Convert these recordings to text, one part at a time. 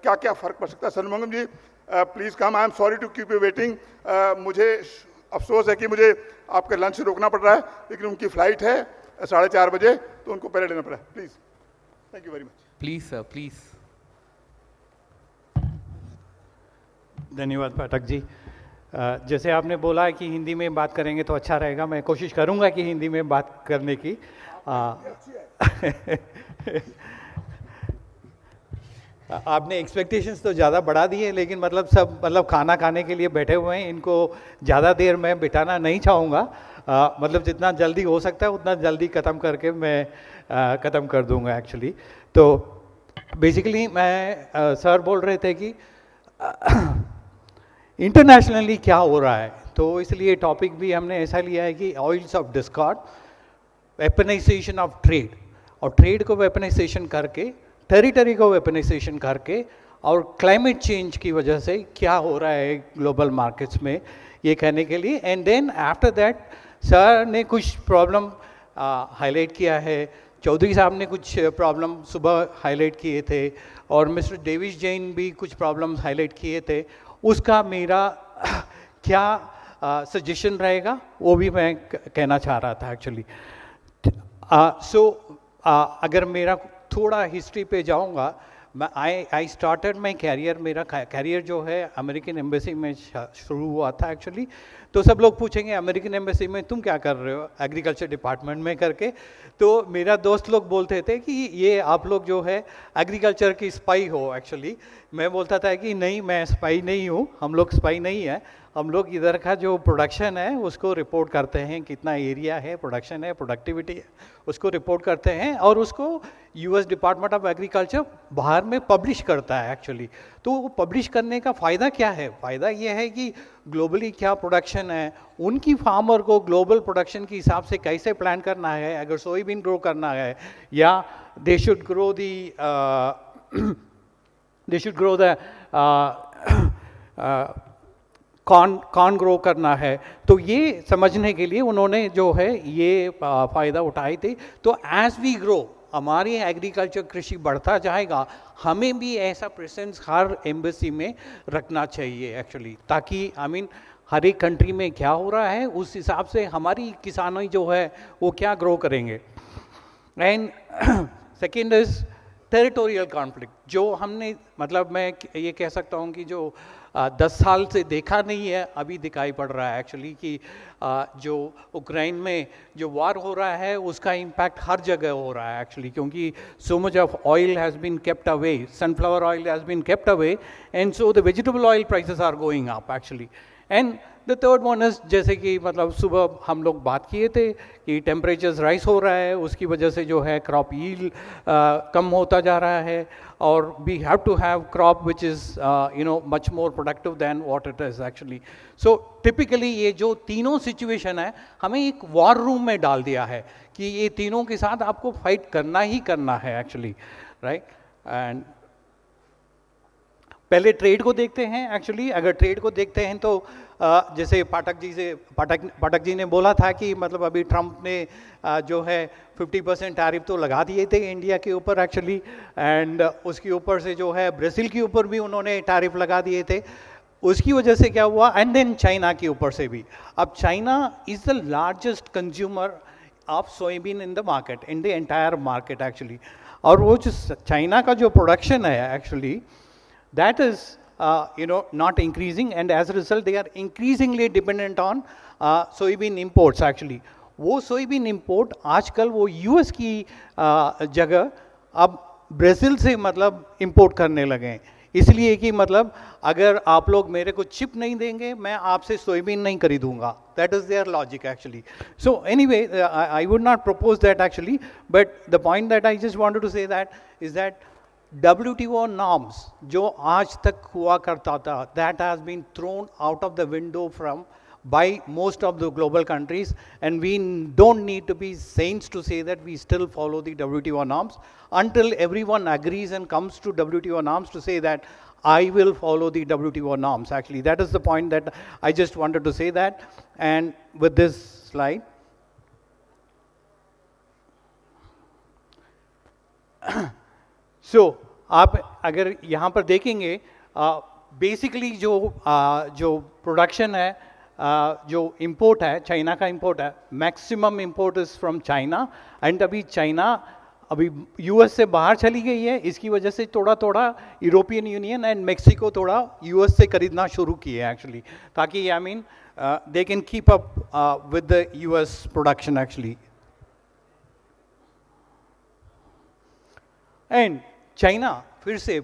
क्या क्या फ़र्क पड़ सकता है। Sanmangam ji please come, I am sorry to keep you waiting. मुझे अफसोस है कि मुझे आपके लंच रोकना पड़ रहा है, लेकिन उनकी फ़्लाइट है 4:30 बजे, तो उनको पहले लेना पड़ा है। Please, thank you very much. Please sir, please. धन्यवाद पाठक जी। जैसे आपने बोला कि हिंदी में बात करेंगे तो अच्छा रहेगा, मैं कोशिश करूंगा कि हिंदी में बात करने की। आपने एक्सपेक्टेशंस तो ज़्यादा बढ़ा दिए, लेकिन मतलब खाना खाने के लिए बैठे हुए हैं, इनको ज़्यादा देर मैं बिताना नहीं चाहूँगा। मतलब जितना जल्दी हो सकता है उतना जल्दी ख़त्म करके मैं ख़त्म कर दूँगा एक्चुअली। तो बेसिकली मैं सर बोल रहे थे कि इंटरनेशनली क्या हो रहा है, तो इसलिए टॉपिक भी हमने ऐसा लिया है कि oils of Discord, weaponisation of trade, और ट्रेड को वेपनाइजेशन करके, टेरिटरी को वेपनाइजेशन करके, और क्लाइमेट चेंज की वजह से क्या हो रहा है ग्लोबल मार्केट्स में, ये कहने के लिए। And then after that sir ने कुछ प्रॉब्लम हाईलाइट किया है, चौधरी साहब ने कुछ प्रॉब्लम सुबह हाईलाइट किए थे, और मिस्टर डेविस जैन भी कुछ प्रॉब्लम्स हाईलाइट किए थे। उसका मेरा क्या सजेशन रहेगा वो भी मैं कहना चाह रहा था एक्चुअली। अगर मेरा थोड़ा हिस्ट्री पे जाऊंगा, मैं आई स्टार्टेड माई कैरियर, मेरा कैरियर जो है अमेरिकन एम्बेसी में शुरू हुआ था एक्चुअली। तो सब लोग पूछेंगे अमेरिकन एम्बेसी में तुम क्या कर रहे हो, एग्रीकल्चर डिपार्टमेंट में करके। तो मेरा दोस्त लोग बोलते थे कि ये आप लोग जो है एग्रीकल्चर की स्पाई हो एक्चुअली। मैं बोलता था कि नहीं, मैं स्पाई नहीं हूँ, हम लोग स्पाई नहीं है, हम लोग इधर का जो प्रोडक्शन है उसको रिपोर्ट करते हैं, कितना एरिया है, प्रोडक्शन है, प्रोडक्टिविटी है, उसको रिपोर्ट करते हैं, और उसको यूएस डिपार्टमेंट ऑफ एग्रीकल्चर बाहर में पब्लिश करता है एक्चुअली। तो वो पब्लिश करने का फ़ायदा क्या है? फ़ायदा ये है कि ग्लोबली क्या प्रोडक्शन है, उनकी फार्मर को ग्लोबल प्रोडक्शन के हिसाब से कैसे प्लान करना है। अगर सोयाबीन ग्रो करना है, या they should grow the corn grow करना है, तो ये समझने के लिए उन्होंने जो है ये फ़ायदा उठाए थे। तो एज वी ग्रो, हमारी एग्रीकल्चर कृषि बढ़ता जाएगा, हमें भी ऐसा प्रेजेंस हर एम्बेसी में रखना चाहिए एक्चुअली, ताकि हर एक कंट्री में क्या हो रहा है उस हिसाब से हमारी किसानी जो है वो क्या ग्रो करेंगे। And second is territorial conflict, जो हमने मैं ये कह सकता हूँ कि जो 10 साल से देखा नहीं है, अभी दिखाई पड़ रहा है एक्चुअली कि जो यूक्रेन में जो वार हो रहा है उसका इम्पैक्ट हर जगह हो रहा है एक्चुअली, क्योंकि so much of oil has been kept away, sunflower oil has been kept away, and so the vegetable oil prices are going up actually. And the third one is, जैसे कि सुबह हम लोग बात किए थे कि टेम्परेचर्स राइज हो रहा है, उसकी वजह से जो है क्रॉप यील्ड कम होता जा रहा है, और we have to have crop which is much more productive than what it is actually. So typically ये जो तीनों सिचुएशन है हमें एक वॉर रूम में डाल दिया है कि ये तीनों के साथ आपको फाइट करना ही करना है एक्चुअली, राइट। एंड पहले ट्रेड को देखते हैं एक्चुअली। अगर ट्रेड को देखते हैं तो जैसे पाठक जी ने बोला था कि अभी ट्रंप ने जो है 50% टैरिफ तो लगा दिए थे इंडिया के ऊपर एक्चुअली, एंड उसके ऊपर से जो है ब्राज़ील के ऊपर भी उन्होंने टैरिफ लगा दिए थे। उसकी वजह से क्या हुआ, एंड देन चाइना के ऊपर से भी। अब China is the largest consumer of soybean in the market, in the entire market actually. और वो जो चाइना का जो प्रोडक्शन है actually, that is not increasing, and as a result they are increasingly dependent on soybean imports actually। वो soybean import आजकल वो US की जगह अब ब्राज़ील से import करने लगे हैं, इसलिए कि अगर आप लोग मेरे को चिप नहीं देंगे मैं आपसे सोयाबीन नहीं खरीदूंगा। That is their logic actually। So anyway, I would not propose that actually, but the point that I just wanted to say that is that WTO norms जो आज तक हुआ करता था, that has been thrown out of the window by most of the global countries, and we don't need to be saints to say that we still follow the WTO norms until everyone agrees and comes to WTO norms to say that I will follow the WTO norms actually. That is the point that I just wanted to say that. And with this slide, so आप अगर यहाँ पर देखेंगे basically जो production है, जो import है, China का इंपोर्ट है, maximum import is from China. And अभी चाइना अभी यूएस से बाहर चली गई है, इसकी वजह से थोड़ा थोड़ा यूरोपियन यूनियन एंड मेक्सिको थोड़ा यूएस से खरीदना शुरू किए हैं एक्चुअली, ताकि I mean they can keep up with the US production actually. And China फिर से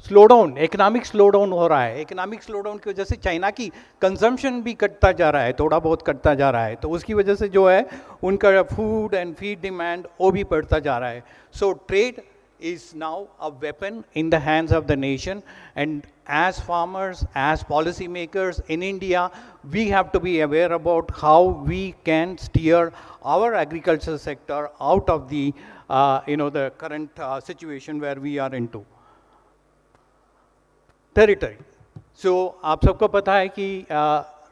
slow down, economic slow down हो रहा है। इकोनॉमिक स्लो डाउन की वजह से चाइना की कंजम्पशन भी कटता जा रहा है, थोड़ा बहुत कटता जा रहा है, तो उसकी वजह से जो है उनका फूड एंड फीड डिमांड वो भी बढ़ता जा रहा है। So trade is now a weapon in the hands of the nation, and as farmers, as policymakers in India, we have to be aware about how we can steer our agriculture sector out of the the current situation where we are into. Territory. So आप सबको पता है कि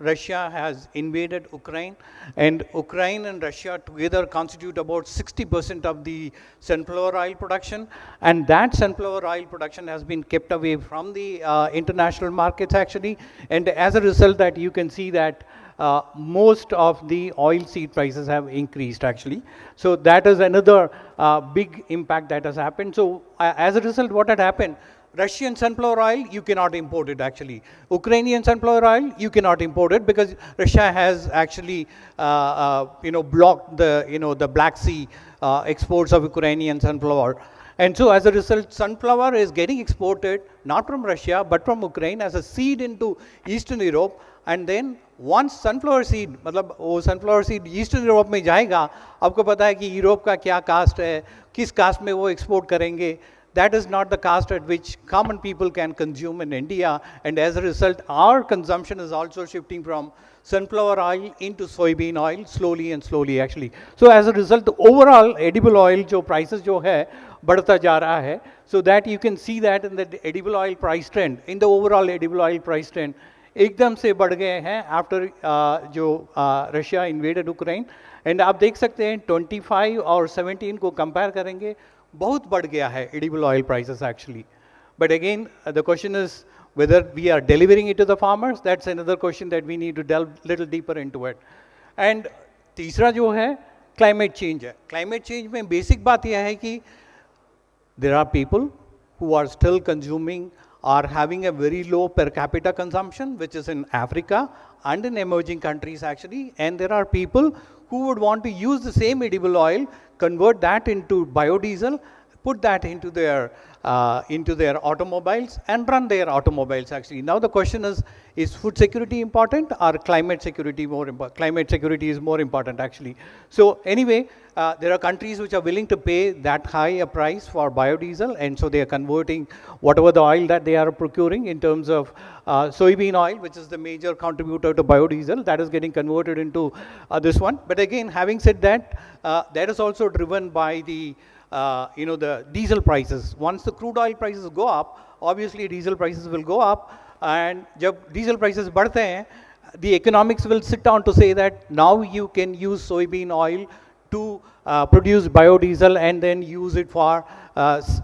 Russia has invaded Ukraine, and Ukraine and Russia together constitute about 60% of the sunflower oil production, and that sunflower oil production has been kept away from the international markets actually, and as a result that you can see that most of the oil seed prices have increased actually. So that is another big impact that has happened. So as a result, what had happened, Russian sunflower oil, you cannot import it actually. Ukrainian sunflower oil, you cannot import it because Russia has actually, blocked the Black Sea exports of Ukrainian sunflower. And so as a result, sunflower is getting exported not from Russia but from Ukraine as a seed into Eastern Europe. And then once sunflower seed, मतलब वो sunflower seed Eastern Europe में जाएगा, आपको पता है कि Europe का क्या कास्ट है, किस कास्ट में वो एक्सपोर्ट करेंगे. That is not the caste at which common people can consume in India, and as a result, our consumption is also shifting from sunflower oil into soybean oil slowly and slowly actually. So as a result, the overall edible oil जो prices जो है बढ़ता जा रहा है, so that you can see that in the edible oil price trend, in the overall edible oil price trend, एकदम से बढ़ गए हैं आफ्टर जो रशिया इन्वेडेड यूक्रेन. एंड आप देख सकते हैं 25 और 17 को कंपेयर करेंगे, बहुत बढ़ गया है edible oil prices actually. But again, the question is whether we are delivering it to the farmers. That's another question that we need to delve little deeper into it. And तीसरा जो है climate change है. Climate change में basic बात यह है कि there are people who are still consuming or having a very low per capita consumption, which is in Africa and in emerging countries actually. And there are people who would want to use the same edible oil, convert that into biodiesel, put that into their automobiles and run their automobiles actually. Now the question is food security important or climate security more important? Climate security is more important actually. So anyway, there are countries which are willing to pay that high a price for biodiesel, and so they are converting whatever the oil that they are procuring in terms of soybean oil, which is the major contributor to biodiesel, that is getting converted into this one. But again, having said that, that is also driven by the the diesel prices. Once the crude oil prices go up, obviously diesel prices will go up, and जब diesel prices बढ़ते हैं, the economics will sit down to say that now you can use soybean oil to produce biodiesel and then use it for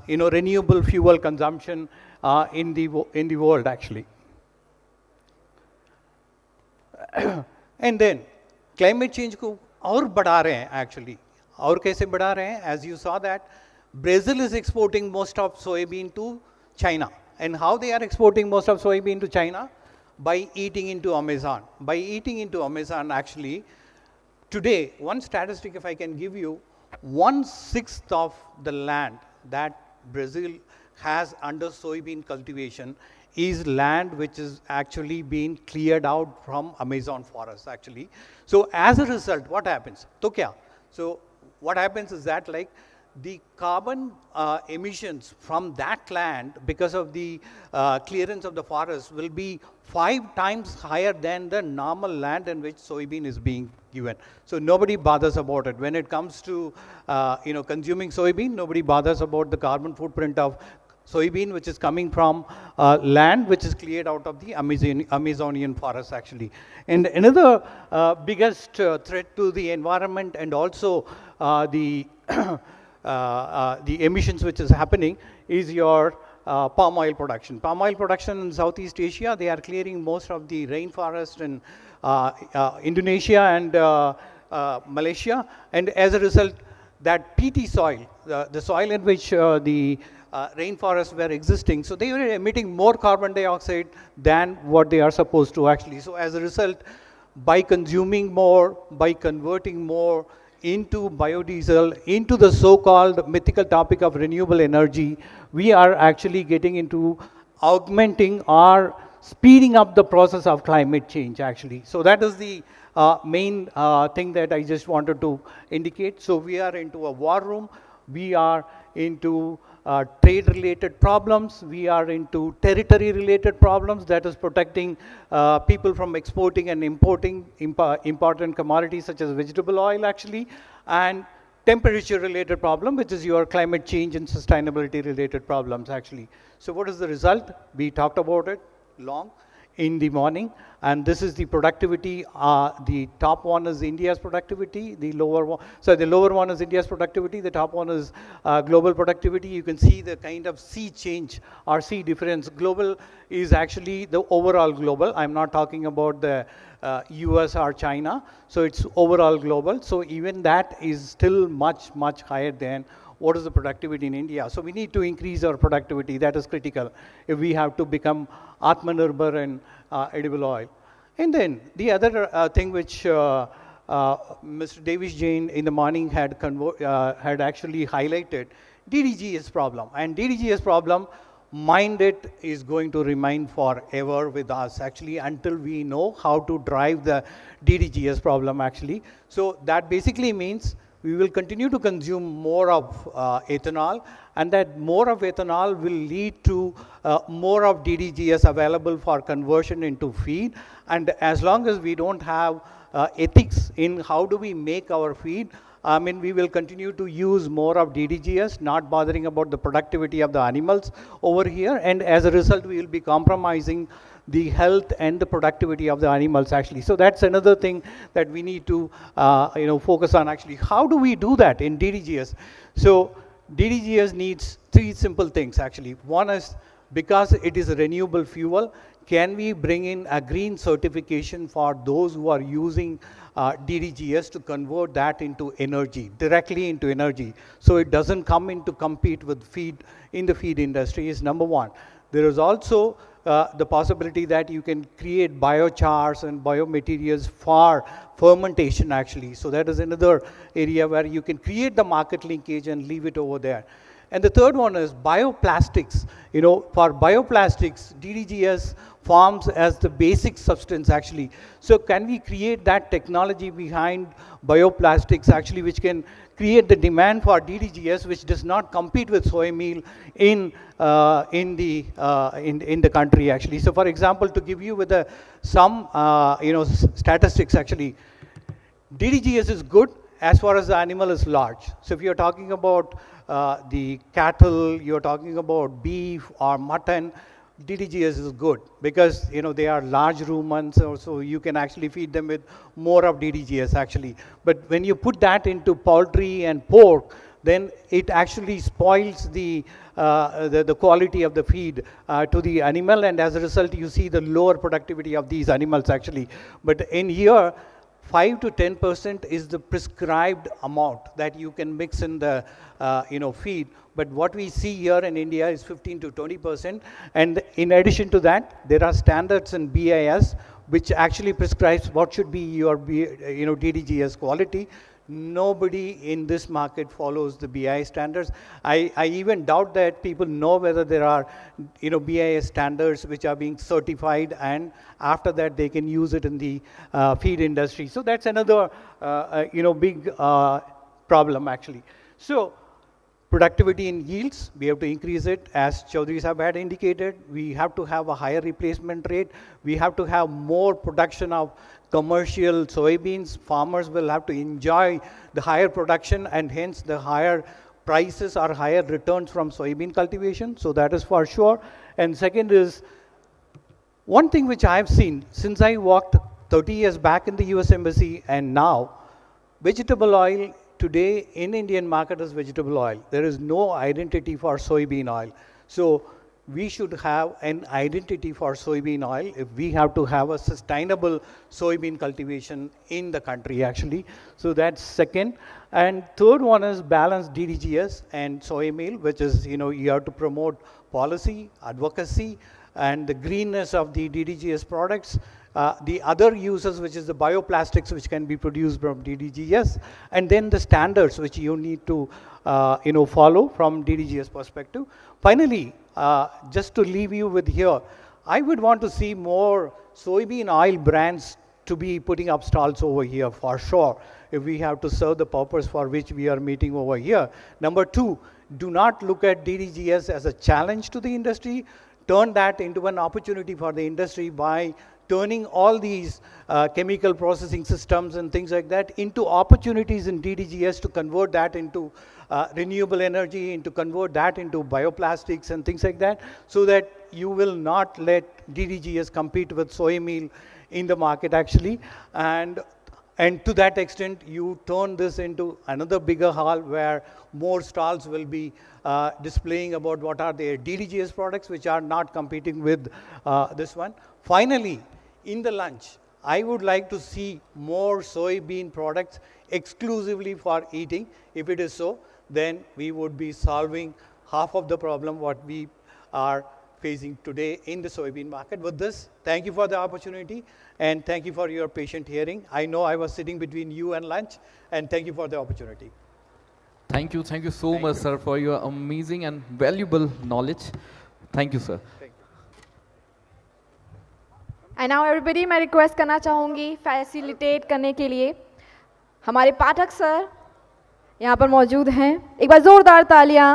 renewable fuel consumption in the world actually. And then climate change को और बढ़ा रहे हैं actually. और कैसे बढ़ा रहे हैं? As you saw that Brazil is exporting most of soybean to China. And how they are exporting most of soybean to China? By eating into Amazon. By eating into Amazon actually, today, one statistic if I can give you, 1/6 of the land that Brazil has under soybean cultivation is land which is actually being cleared out from Amazon forest actually. So as a result, what happens? तो क्या? So what happens is that like the carbon emissions from that land because of the clearance of the forest will be 5 times higher than the normal land in which soybean is being given. So nobody bothers about it. When it comes to consuming soybean, nobody bothers about the carbon footprint of soybean which is coming from land which is cleared out of the Amazonian forest actually. And another biggest threat to the environment and also the emissions which is happening is your palm oil production. Palm oil production in Southeast Asia, they are clearing most of the rainforest in Indonesia and Malaysia, and as a result, that peaty soil, the soil in which the rainforests were existing, so they were emitting more carbon dioxide than what they are supposed to actually. So as a result, by consuming more, by converting more into biodiesel, into the so-called mythical topic of renewable energy, we are actually getting into augmenting or speeding up the process of climate change actually. So that is the main thing that I just wanted to indicate. So we are into a war room, we are into trade-related problems, we are into territory-related problems, that is protecting people from exporting and importing important commodities such as vegetable oil actually, and temperature-related problem, which is your climate change and sustainability-related problems actually. So what is the result? We talked about it long in the morning, and this is the productivity. The top one is India's productivity, the lower one, so the lower one is India's productivity, the top one is global productivity. You can see the kind of sea change or sea difference. Global is actually the overall global. I'm not talking about the US or China, so it's overall global. So even that is still much, much higher than what is the productivity in India. So we need to increase our productivity. That is critical if we have to become Atmanirbhar and edible oil. And then the other thing which Mr. Davis Jain in the morning had actually highlighted, DDGS problem. And DDGS problem, mind it, is going to remain forever with us actually until we know how to drive the DDGS problem actually. So that basically means we will continue to consume more of ethanol, and that more of ethanol will lead to more of DDGS available for conversion into feed. And as long as we don't have ethics in how do we make our feed, I mean, we will continue to use more of DDGS, not bothering about the productivity of the animals over here, and as a result, we will be compromising the health and the productivity of the animals actually. So that's another thing that we need to focus on actually. How do we do that in DDGS? So DDGS needs three simple things actually. One is, because it is a renewable fuel, can we bring in a green certification for those who are using DDGS to convert that into energy, directly into energy, so it doesn't come in to compete with feed in the feed industry is number one. There is also the possibility that you can create biochars and biomaterials for fermentation actually. So that is another area where you can create the market linkage and leave it over there. And the third one is bioplastics. You know, for bioplastics, DDGS forms as the basic substance actually. So can we create that technology behind bioplastics actually, which can create the demand for DDGS, which does not compete with soy meal in the country actually. So for example, to give you with some statistics actually, DDGS is good as far as the animal is large. So if you're talking about the cattle, you're talking about beef or mutton, DDGS is good because they are large ruminants, so you can actually feed them with more of DDGS actually. But when you put that into poultry and pork, then it actually spoils the quality of the feed to the animal, and as a result you see the lower productivity of these animals actually. But in here, 5 to 10% is the prescribed amount that you can mix in the feed. But what we see here in India is 15 to 20%. And in addition to that, there are standards in BIS which actually prescribes what should be your DDGS quality. Nobody in this market follows the BIS standards. I even doubt that people know whether there are BIS standards which are being certified, and after that they can use it in the feed industry. So that's another big problem actually. So productivity in yields, we have to increase it. As Chaudhary Sahab had indicated, we have to have a higher replacement rate. We have to have more production of commercial soybeans. Farmers will have to enjoy the higher production and hence the higher prices or higher returns from soybean cultivation. So that is for sure. And second is, one thing which I have seen since I worked 30 years back in the US Embassy and now, vegetable oil today in Indian market is vegetable oil. There is no identity for soybean oil. So we should have an identity for soybean oil if we have to have a sustainable soybean cultivation in the country actually. So that's second. And third one is balanced DDGS and soy meal, which is, you have to promote policy, advocacy, and the greenness of the DDGS products. The other uses, which is the bioplastics, which can be produced from DDGS, and then the standards which you need to follow from DDGS perspective. Finally, just to leave you with here, I would want to see more soybean oil brands to be putting up stalls over here for sure, if we have to serve the purpose for which we are meeting over here. Number two, do not look at DDGS as a challenge to the industry. Turn that into an opportunity for the industry by turning all these chemical processing systems and things like that into opportunities in DDGS to convert that into renewable energy, and to convert that into bioplastics and things like that, so that you will not let DDGS compete with soy meal in the market actually. And to that extent, you turn this into another bigger hall where more stalls will be displaying about what are their DDGS products, which are not competing with this one. Finally, in the lunch, I would like to see more soybean products exclusively for eating. If it is so, then we would be solving half of the problem what we are facing today in the soybean market. With this, thank you for the opportunity, and thank you for your patient hearing. I know I was sitting between you and lunch, and thank you for the opportunity. Thank you so much, sir, for your amazing and valuable knowledge. Thank you, sir. And now everybody, मैं request करना चाहूँगी facilitate करने के लिए हमारे पाठक sir यहाँ पर मौजूद हैं. एक बार जोरदार तालियां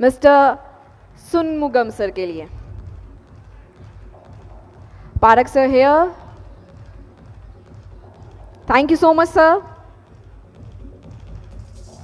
मिस्टर सुनमुगम सर के लिए. पाठक sir here. Thank you so much, sir.